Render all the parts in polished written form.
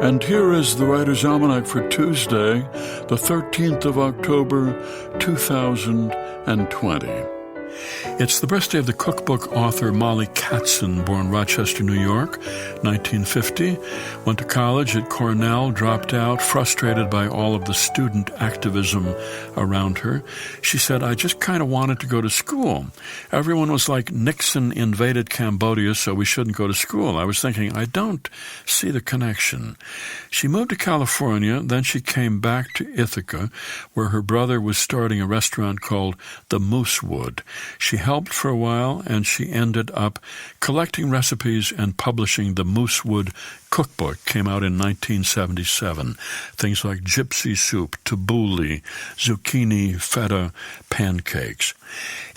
And here is the Writer's Almanac for Tuesday, the 13th of October, 2020. It's the birthday of the cookbook author Molly Katzen, born Rochester, New York, 1950. Went to college at Cornell, dropped out, frustrated by all of the student activism around her. She said, I just kind of wanted to go to school. Everyone was like, Nixon invaded Cambodia, so we shouldn't go to school. I was thinking, I don't see the connection. She moved to California, then she came back to Ithaca, where her brother was starting a restaurant called the Moosewood. She helped for a while, and she ended up collecting recipes and publishing the Moosewood cookbook. Came out in 1977. Things like gypsy soup, tabbouleh, zucchini, feta, pancakes.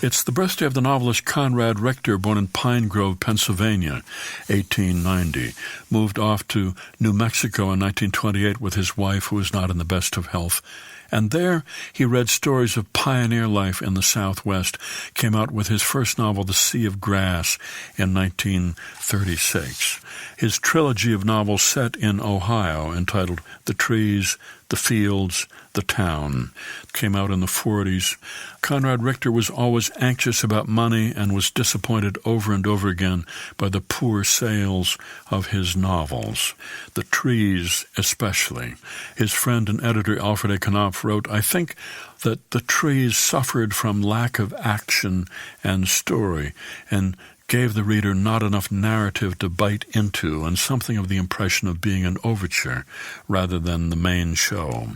It's the birthday of the novelist Conrad Richter, born in Pine Grove, Pennsylvania, 1890. Moved off to New Mexico in 1928 with his wife, who was not in the best of health. And there he read stories of pioneer life in the Southwest, came out with his first novel, The Sea of Grass, in 1936. His trilogy of novels set in Ohio, entitled The Trees, The Fields, The Town, came out in the 40s. Conrad Richter was always anxious about money and was disappointed over and over again by the poor sales of his novels. The Trees especially. His friend and editor Alfred A. Knopf wrote, I think that The Trees suffered from lack of action and story and gave the reader not enough narrative to bite into and something of the impression of being an overture rather than the main show.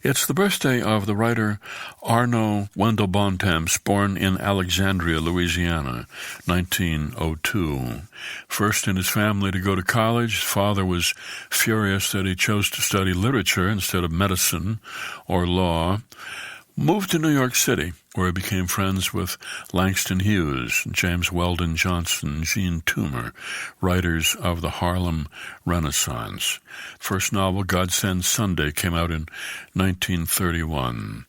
It's the birthday of the writer Arnaud Wendell Bontemps, born in Alexandria, Louisiana, 1902. First in his family to go to college, his father was furious that he chose to study literature instead of medicine or law. Moved to New York City, where he became friends with Langston Hughes, James Weldon Johnson, Jean Toomer, writers of the Harlem Renaissance. First novel, God Send Sunday, came out in 1931.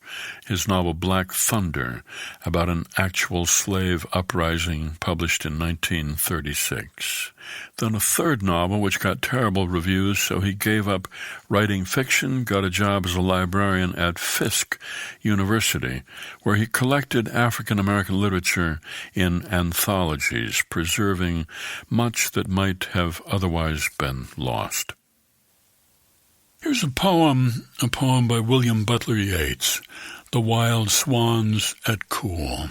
His novel Black Thunder, about an actual slave uprising, published in 1936. Then a third novel, which got terrible reviews, so he gave up writing fiction, got a job as a librarian at Fisk University, where he collected African-American literature in anthologies, preserving much that might have otherwise been lost. Here's a poem by William Butler Yeats, The Wild Swans at Coole.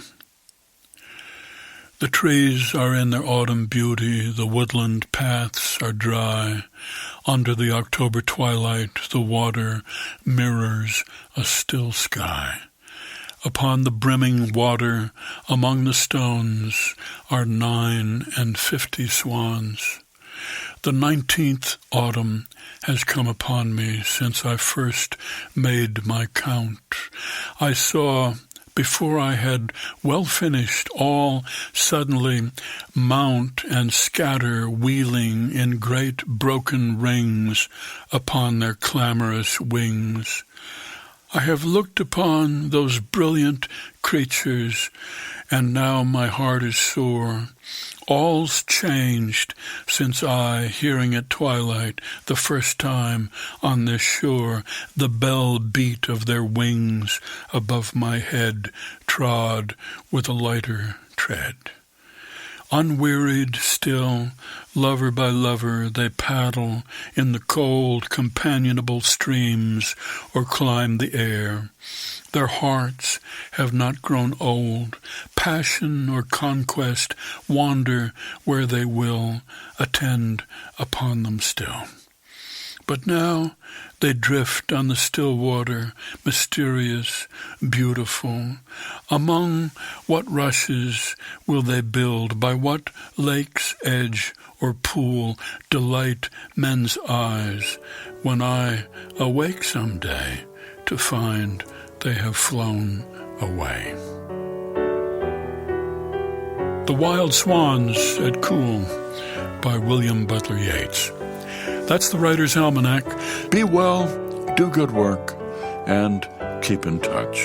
The trees are in their autumn beauty, the woodland paths are dry. Under the October twilight, the water mirrors a still sky. Upon the brimming water, among the stones, are 59 swans. The 19th autumn has come upon me since I first made my count. I saw, before I had well finished, all suddenly mount and scatter, wheeling in great broken rings upon their clamorous wings. I have looked upon those brilliant creatures, and now my heart is sore. All's changed since I, hearing at twilight, the first time on this shore, the bell beat of their wings above my head, trod with a lighter tread. Unwearied still, lover by lover, they paddle in the cold, companionable streams or climb the air. Their hearts have not grown old. Passion or conquest wander where they will, attend upon them still. But now they drift on the still water, mysterious, beautiful. Among what rushes will they build? By what lake's edge or pool delight men's eyes when I awake someday to find they have flown away? The Wild Swans at Coole by William Butler Yeats. That's the Writer's Almanac. Be well, do good work, and keep in touch.